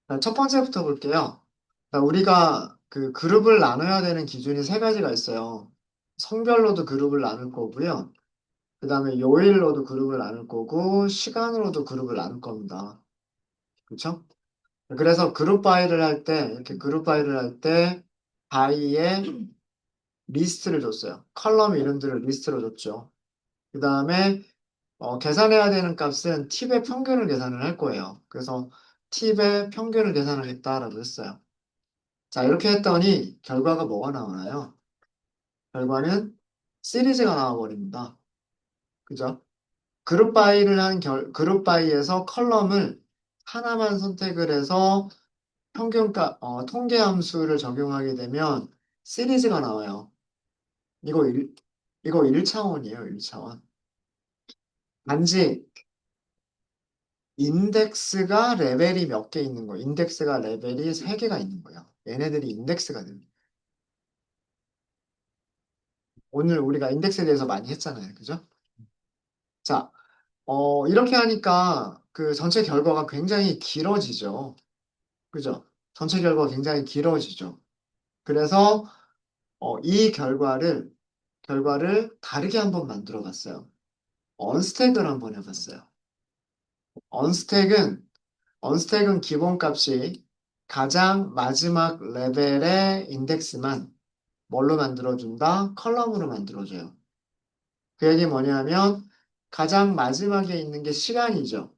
자, 첫 번째부터 볼게요. 자, 우리가 그 그룹을 나눠야 되는 기준이 세 가지가 있어요. 성별로도 그룹을 나눌 거고요. 그 다음에 요일로도 그룹을 나눌 거고, 시간으로도 그룹을 나눌 겁니다. 그렇죠? 그래서 그룹 바이를 할 때, 이렇게 그룹 바이를 할 때, 바이에 리스트를 줬어요. 컬럼 이름들을 리스트로 줬죠. 그 다음에 계산해야 되는 값은 팁의 평균을 계산을 할 거예요. 그래서 팁의 평균을 계산하겠다라고 했어요. 자, 이렇게 했더니 결과가 뭐가 나오나요? 결과는 시리즈가 나와버립니다. 그죠? 그룹 바이에서 컬럼을 하나만 선택을 해서 통계 함수를 적용하게 되면 시리즈가 나와요. 이거 이거 1차원이에요, 1차원. 단지 인덱스가 레벨이 몇 개 있는 거예요. 인덱스가 레벨이 3개가 있는 거예요. 얘네들이 인덱스가 됩니다. 오늘 우리가 인덱스에 대해서 많이 했잖아요. 그죠? 자, 이렇게 하니까 그 전체 결과가 굉장히 길어지죠. 그죠? 전체 결과가 굉장히 길어지죠. 그래서 이 결과를 다르게 한번 만들어 봤어요. 언스택을 한번 해봤어요. 언스택은, 언스택은 기본값이 가장 마지막 레벨의 인덱스만 뭘로 만들어준다? 컬럼으로 만들어줘요. 그 얘기 뭐냐면 가장 마지막에 있는 게 시간이죠.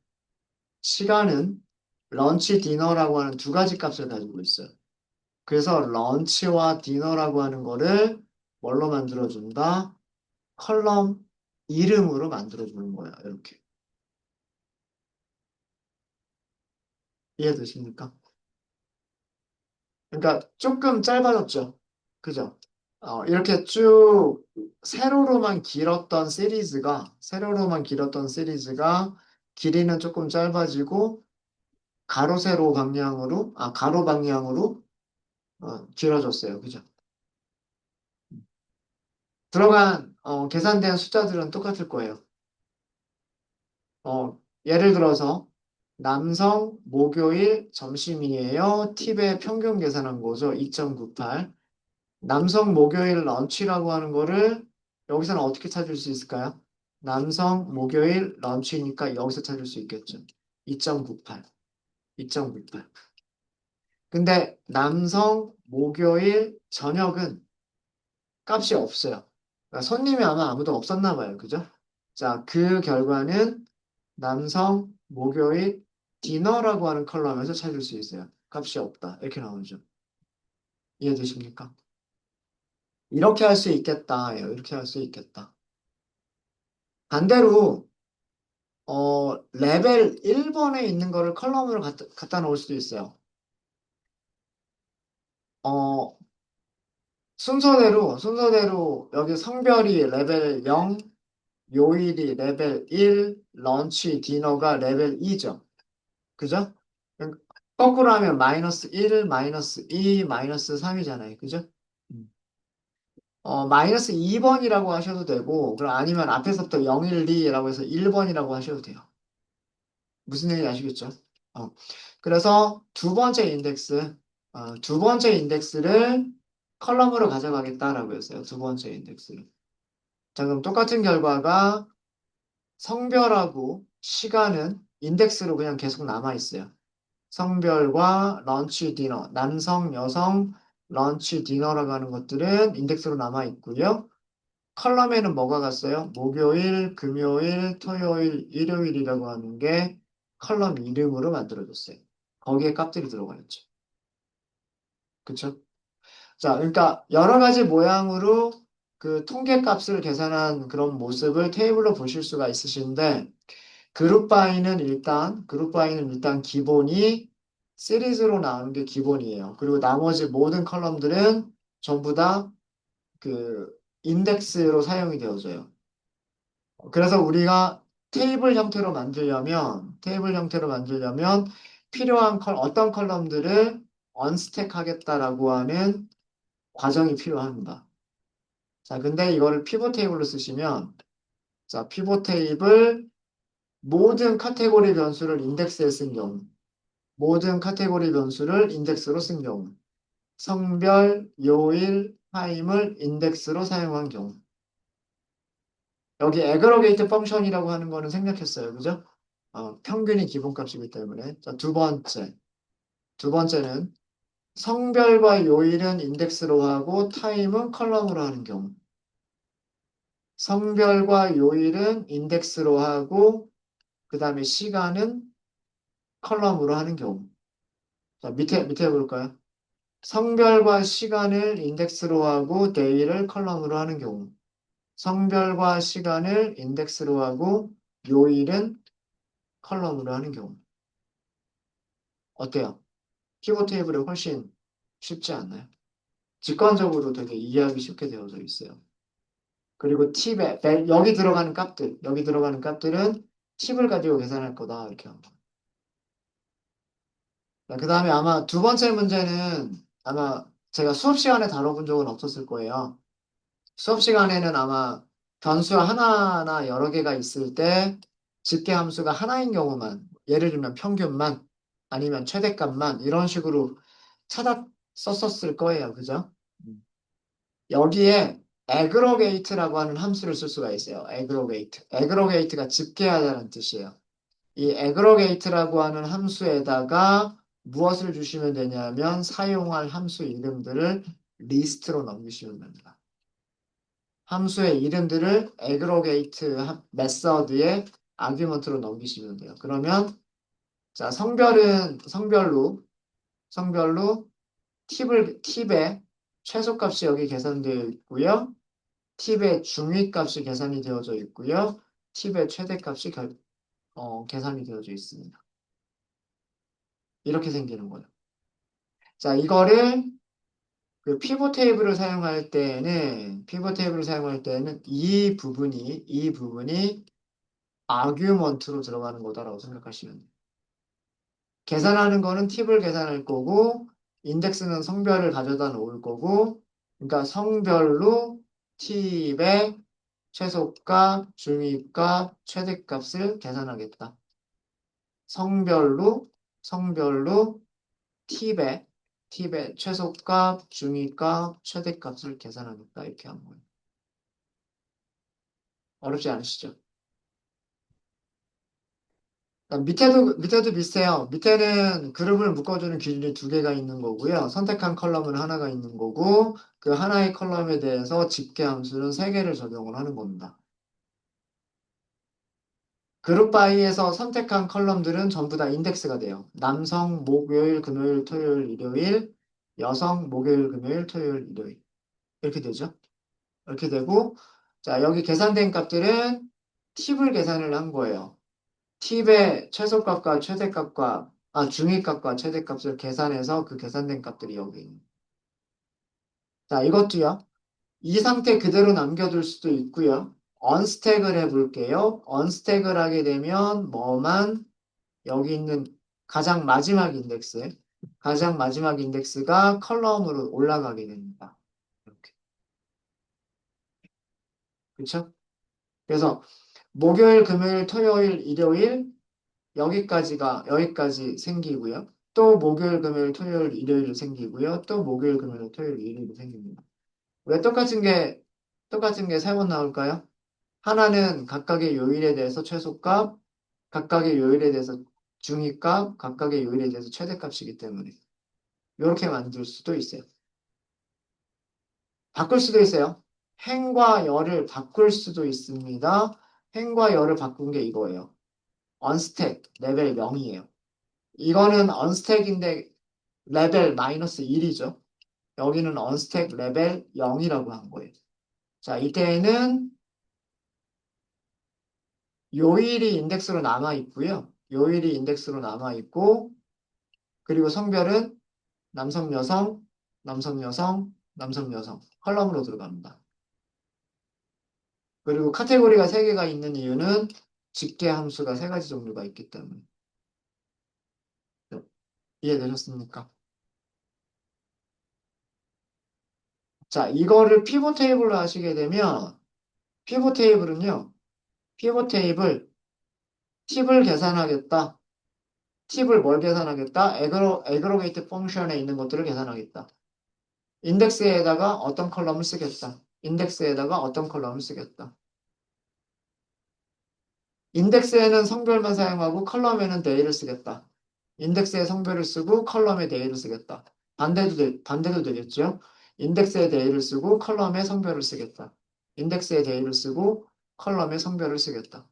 시간은 런치, 디너라고 하는 두 가지 값을 가지고 있어요. 그래서 런치와 디너라고 하는 거를 뭘로 만들어준다? 컬럼 이름으로 만들어주는 거예요. 이렇게. 이해되십니까? 그러니까 조금 짧아졌죠. 그죠? 이렇게 쭉 세로로만 길었던 시리즈가 길이는 조금 짧아지고 가로 방향으로 길어졌어요. 그죠? 계산된 숫자들은 똑같을 거예요. 예를 들어서 남성 목요일 점심이에요. 팁의 평균 계산한 거죠. 2.98. 남성 목요일 런치라고 하는 거를 여기서는 어떻게 찾을 수 있을까요? 남성 목요일 런치니까 여기서 찾을 수 있겠죠. 2.98. 2.98. 근데 남성 목요일 저녁은 값이 없어요. 그러니까 손님이 아마 아무도 없었나 봐요. 그죠? 자, 그 결과는 남성 목요일 디너라고 하는 컬럼에서 찾을 수 있어요. 값이 없다. 이렇게 나오죠. 이해되십니까? 이렇게 할 수 있겠다. 이렇게 할 수 있겠다. 반대로 레벨 1번에 있는 거를 컬럼으로 갖다 놓을 수도 있어요. 어, 순서대로 여기 성별이 레벨 0, 요일이 레벨 1, 런치, 디너가 레벨 2죠. 그죠? 거꾸로 하면 마이너스 1, 마이너스 2, 마이너스 3이잖아요. 그죠? 음. 마이너스 2번이라고 하셔도 되고, 그럼 아니면 앞에서부터 0, 1, 2라고 해서 1번이라고 하셔도 돼요. 무슨 얘기인지 아시겠죠? 어. 그래서 두 번째 인덱스를 컬럼으로 가져가겠다라고 했어요. 두 번째 인덱스를. 자, 그럼 똑같은 결과가 성별하고 시간은 인덱스로 그냥 계속 남아 있어요. 성별과 런치 디너, 남성, 여성, 런치 디너라고 하는 것들은 인덱스로 남아 있고요. 컬럼에는 뭐가 갔어요? 목요일, 금요일, 토요일, 일요일이라고 하는 게 컬럼 이름으로 만들어졌어요. 거기에 값들이 들어가 있죠. 그쵸? 자, 그러니까 여러 가지 모양으로 그 통계 값을 계산한 그런 모습을 테이블로 보실 수가 있으신데, 그룹 바이는 일단 기본이 시리즈로 나오는 게 기본이에요. 그리고 나머지 모든 컬럼들은 전부 다 그 인덱스로 사용이 되어져요. 그래서 우리가 테이블 형태로 만들려면 어떤 컬럼들을 언스택 하겠다라고 하는 과정이 필요합니다. 자, 근데 이거를 피벗 테이블로 쓰시면, 자, 피벗 테이블 모든 카테고리 변수를 인덱스에 쓴 경우, 모든 카테고리 변수를 인덱스로 쓴 경우. 성별, 요일, 타임을 인덱스로 사용한 경우. 여기 애그러게이트 펑션이라고 하는 거는 생략했어요. 그죠? 평균이 기본값이기 때문에. 자, 두 번째. 두 번째는 성별과 요일은 인덱스로 하고 타임은 컬럼으로 하는 경우. 성별과 요일은 인덱스로 하고 그 다음에 시간은 컬럼으로 하는 경우. 자, 밑에 볼까요? 성별과 시간을 인덱스로 하고 데이를 컬럼으로 하는 경우. 성별과 시간을 인덱스로 하고 요일은 컬럼으로 하는 경우. 어때요? 피벗 테이블이 훨씬 쉽지 않나요? 직관적으로 되게 이해하기 쉽게 되어져 있어요. 그리고 여기 들어가는 값들은 팁을 가지고 계산할 거다. 이렇게 하고. 그 다음에 아마 두 번째 문제는 아마 제가 수업 시간에 다뤄본 적은 없었을 거예요. 수업 시간에는 아마 변수 하나나 여러 개가 있을 때 집계 함수가 하나인 경우만, 예를 들면 평균만 아니면 최대값만 이런 식으로 찾아 썼었을 거예요. 그죠? 여기에 aggregate라고 하는 함수를 쓸 수가 있어요. aggregate. aggregate가 집계하다는 뜻이에요. 이 aggregate라고 하는 함수에다가 무엇을 주시면 되냐면 사용할 함수 이름들을 리스트로 넘기시면 됩니다. 함수의 이름들을 aggregate 메서드의 아규먼트로 넘기시면 돼요. 그러면 자 성별은 성별로 팁의 최소값이 여기 계산되어 있고요. 팁의 중위값이 계산이 되어져 있고요. 팁의 최대값이 계산이 되어져 있습니다. 이렇게 생기는 거예요. 자, 이거를 그 피벗 테이블을 사용할 때는 이 부분이 아규먼트로 들어가는 거다라고 생각하시면 돼요. 계산하는 거는 팁을 계산할 거고 인덱스는 성별을 가져다 놓을 거고 그러니까 성별로 팁의 최소값, 중위값, 최대값을 계산하겠다. 성별로 팁의 최소값, 중위값, 최대값을 계산하겠다. 이렇게 한 거예요. 어렵지 않으시죠? 밑에도 비슷해요. 밑에는 그룹을 묶어주는 기준이 두 개가 있는 거고요. 선택한 컬럼은 하나가 있는 거고, 그 하나의 컬럼에 대해서 집계 함수는 세 개를 적용을 하는 겁니다. 그룹 바이에서 선택한 컬럼들은 전부 다 인덱스가 돼요. 남성, 목요일, 금요일, 토요일, 일요일, 여성, 목요일, 금요일, 토요일, 일요일. 이렇게 되죠. 이렇게 되고, 자, 여기 계산된 값들은 팁을 계산을 한 거예요. 팁의 최소값과 최대값과, 중위값과 최대값을 계산해서 그 계산된 값들이 여기 있는. 자, 이것도요. 이 상태 그대로 남겨둘 수도 있고요. 언스택을 해볼게요. 언스택을 하게 되면 뭐만 여기 있는 가장 마지막 인덱스가 컬럼으로 올라가게 됩니다. 이렇게. 그렇죠? 그래서 목요일, 금요일, 토요일, 일요일 여기까지 생기고요. 또 목요일, 금요일, 토요일, 일요일 생기고요. 또 목요일, 금요일, 토요일, 일요일 생깁니다. 왜 똑같은 게 세 번 나올까요? 하나는 각각의 요일에 대해서 최소값, 각각의 요일에 대해서 중위값, 각각의 요일에 대해서 최대값이기 때문에 이렇게 만들 수도 있어요. 바꿀 수도 있어요. 행과 열을 바꿀 수도 있습니다. 행과 열을 바꾼 게 이거예요. 언스택 레벨 0이에요. 이거는 언스택인데 레벨 마이너스 1이죠. 여기는 언스택 레벨 0이라고 한 거예요. 자, 이때에는 요일이 인덱스로 남아 있고요. 요일이 인덱스로 남아 있고, 그리고 성별은 남성, 여성, 남성, 여성, 남성, 여성 컬럼으로 들어갑니다. 그리고 카테고리가 3개가 있는 이유는 집계 함수가 3가지 종류가 있기 때문에. 이해되셨습니까? 자, 이거를 피벗 테이블로 하시게 되면 피벗 테이블은요. 피벗 테이블 팁을 계산하겠다. 팁을 뭘 계산하겠다? 에그로게이트 펑션에 있는 것들을 계산하겠다. 인덱스에다가 어떤 컬럼을 쓰겠다. 인덱스에다가 어떤 컬럼을 쓰겠다. 인덱스에는 성별만 사용하고 컬럼에는 데이를 쓰겠다. 인덱스에 성별을 쓰고 컬럼에 데이를 쓰겠다. 반대도 되겠죠? 인덱스에 데이를 쓰고 컬럼에 성별을 쓰겠다. 인덱스에 데이를 쓰고 컬럼에 성별을 쓰겠다.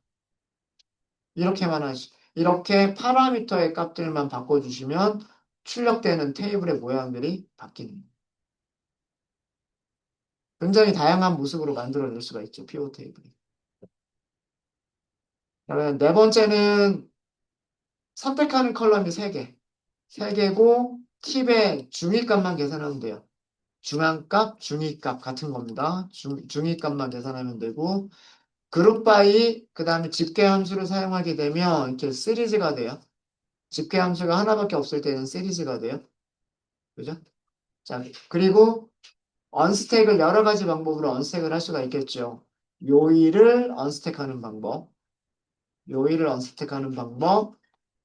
이렇게 파라미터의 값들만 바꿔주시면 출력되는 테이블의 모양들이 바뀌는 거예요. 굉장히 다양한 모습으로 만들어낼 수가 있죠. 피벗 테이블이. 그러면 네 번째는 선택하는 컬럼이 3개. 3개고 팁의 중위값만 계산하면 돼요. 중앙값, 중위값 같은 겁니다. 중위값만 계산하면 되고 그룹 바이 그 다음에 집계 함수를 사용하게 되면 이렇게 시리즈가 돼요. 집계 함수가 하나밖에 없을 때는 시리즈가 돼요. 그죠? 자, 그리고 언스택을 여러 가지 방법으로 언스택을 할 수가 있겠죠. 요일을 언스택하는 방법, 요일을 언스택하는 방법,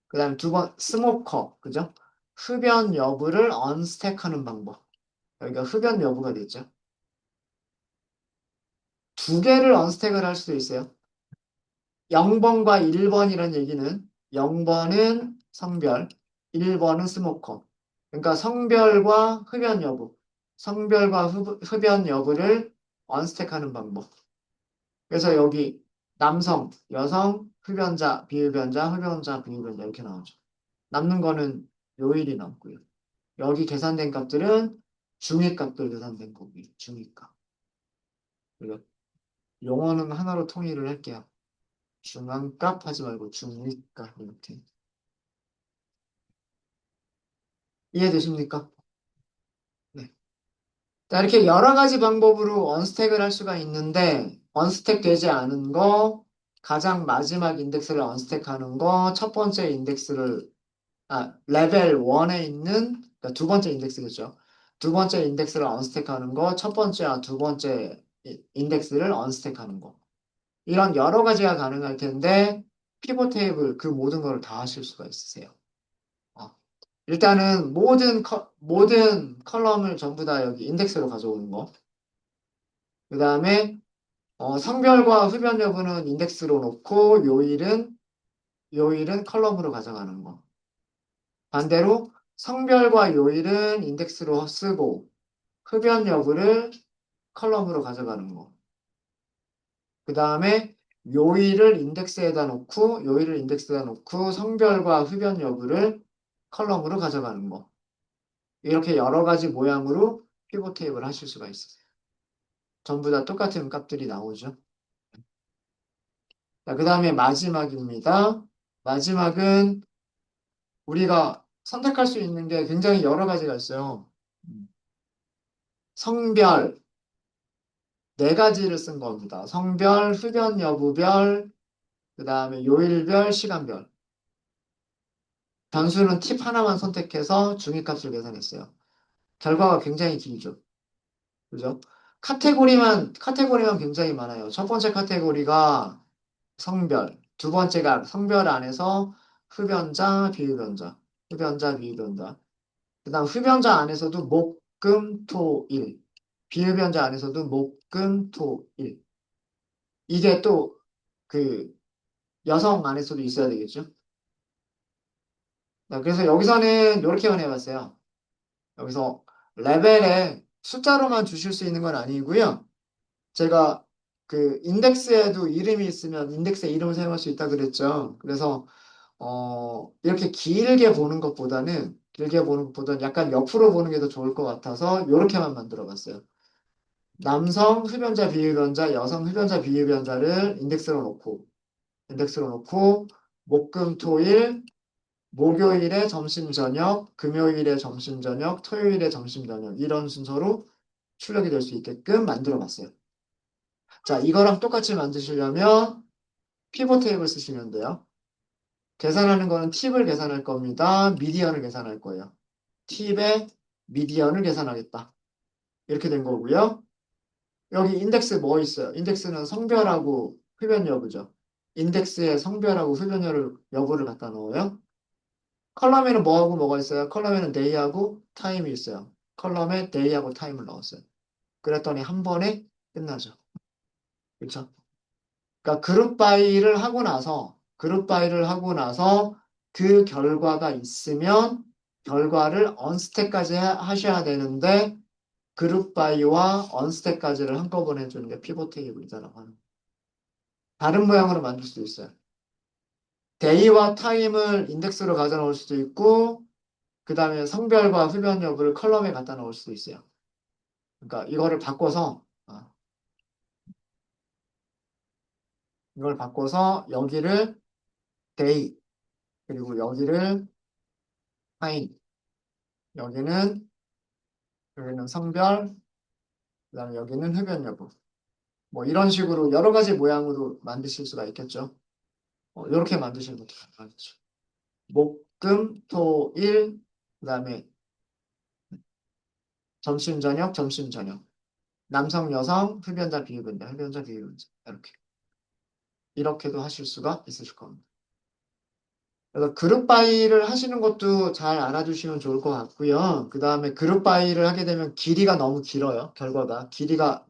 그 다음에 2번 스모커, 그죠? 흡연 여부를 언스택하는 방법. 여기가 흡연 여부가 됐죠. 2개를 언스택을 할 수도 있어요. 0번과 1번이란 얘기는 0번은 성별, 1번은 스모커. 그러니까 성별과 흡연 여부, 성별과 흡연 여부를 언스택하는 방법. 그래서 여기 남성, 여성, 흡연자, 비흡연자, 흡연자, 비흡연자 이렇게 나오죠. 남는 거는 요일이 남고요. 여기 계산된 값들은 중위값들 계산된 거고요. 중위값. 그리고 용어는 하나로 통일을 할게요. 중앙값 하지 말고 중위값 이렇게. 이해되십니까? 네. 자, 이렇게 여러 가지 방법으로 언스택을 할 수가 있는데 언스택 되지 않은 거 가장 마지막 인덱스를 언스택하는 거 첫 번째 인덱스를 레벨 1에 있는 그러니까 두 번째 인덱스겠죠. 두 번째 인덱스를 언스택하는 거, 첫 번째와 두 번째 인덱스를 언스택하는 거. 이런 여러 가지가 가능할 텐데 피벗 테이블 그 모든 걸 다 하실 수가 있으세요. 어. 일단은 모든 컬럼을 전부 다 여기 인덱스로 가져오는 거. 그 다음에 성별과 흡연 여부는 인덱스로 놓고 요일은 컬럼으로 가져가는 거. 반대로 성별과 요일은 인덱스로 쓰고 흡연 여부를 컬럼으로 가져가는 거. 그 다음에 요일을 인덱스에다 놓고 성별과 흡연 여부를 컬럼으로 가져가는 거. 이렇게 여러 가지 모양으로 피벗 테이블 하실 수가 있어요. 전부 다 똑같은 값들이 나오죠. 자, 그 다음에 마지막입니다. 마지막은 우리가 선택할 수 있는 게 굉장히 여러 가지가 있어요. 성별, 4가지를 쓴 겁니다. 성별, 흡연 여부별, 그 다음에 요일별, 시간별. 변수는 팁 하나만 선택해서 중위값을 계산했어요. 결과가 굉장히 길죠. 그죠? 카테고리만 굉장히 많아요. 첫 번째 카테고리가 성별, 두 번째가 성별 안에서 흡연자, 비흡연자, 흡연자, 비흡연자. 그 다음 흡연자 안에서도 목, 금, 토, 일. 비흡연자 안에서도 목, 금, 토, 일. 이게 또 그 여성 안에서도 있어야 되겠죠? 네, 그래서 여기서는 이렇게만 해봤어요. 여기서 레벨에 숫자로만 주실 수 있는 건 아니고요. 제가 그 인덱스에도 이름이 있으면 인덱스에 이름을 사용할 수 있다 그랬죠. 그래서 이렇게 길게 보는 것보다는 약간 옆으로 보는 게 더 좋을 것 같아서 이렇게만 만들어 봤어요. 남성 흡연자 비흡연자, 여성 흡연자 비흡연자를 인덱스로 놓고 목금토일 목요일에 점심 저녁, 금요일에 점심 저녁, 토요일에 점심 저녁 이런 순서로 출력이 될 수 있게끔 만들어 봤어요. 자, 이거랑 똑같이 만드시려면 피벗 테이블 쓰시면 돼요. 계산하는 거는 팁을 계산할 겁니다. 미디언을 계산할 거예요. 팁의 미디언을 계산하겠다. 이렇게 된 거고요. 여기 인덱스 뭐 있어요? 인덱스는 성별하고 흡연 여부죠. 인덱스에 성별하고 흡연 여부를 갖다 넣어요. 컬럼에는 뭐하고 뭐가 있어요? 컬럼에는 day하고 time이 있어요. 컬럼에 day하고 time을 넣었어요. 그랬더니 한 번에 끝나죠. 그렇죠? 그러니까 그룹 바이를 하고 나서 그 결과가 있으면 결과를 언스택까지 하셔야 되는데 그룹 바이와 언스택까지를 한꺼번에 해주는 게 피벗 테이블이다라고 하는 거예요. 다른 모양으로 만들 수도 있어요. 데이와 타임을 인덱스로 가져 놓을 수도 있고 그 다음에 성별과 흡연 여부를 컬럼에 갖다 놓을 수도 있어요. 그러니까 이걸 바꿔서 여기를 데이 그리고 여기를 타임 여기는 성별 그다음에 여기는 흡연 여부 뭐 이런 식으로 여러 가지 모양으로 만드실 수가 있겠죠. 이렇게 만드시는 것도 가능하겠죠. 목, 금, 토, 일 그다음에 점심 저녁 점심 저녁 남성 여성 흡연자 비흡연자 흡연자 비흡연자 이렇게도 하실 수가 있으실 겁니다. 그래서 그룹 바이를 하시는 것도 잘 알아두시면 좋을 것 같고요. 그 다음에 그룹 바이를 하게 되면 길이가 너무 길어요. 결과가.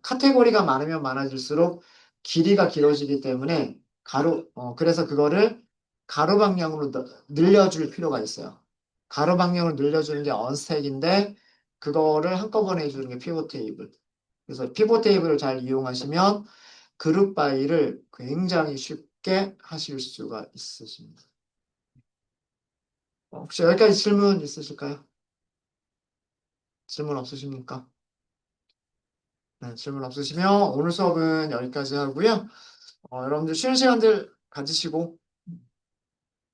카테고리가 많으면 많아질수록 길이가 길어지기 때문에 그래서 그거를 가로 방향으로 늘려줄 필요가 있어요. 가로 방향으로 늘려주는 게 언스택인데, 그거를 한꺼번에 해주는 게 피벗 테이블. 그래서 피벗 테이블을 잘 이용하시면 그룹 바이를 굉장히 쉽게 하실 수가 있으십니다. 혹시 여기까지 질문 있으실까요? 질문 없으십니까? 네, 질문 없으시면 오늘 수업은 여기까지 하고요. 여러분들 쉬는 시간들 가지시고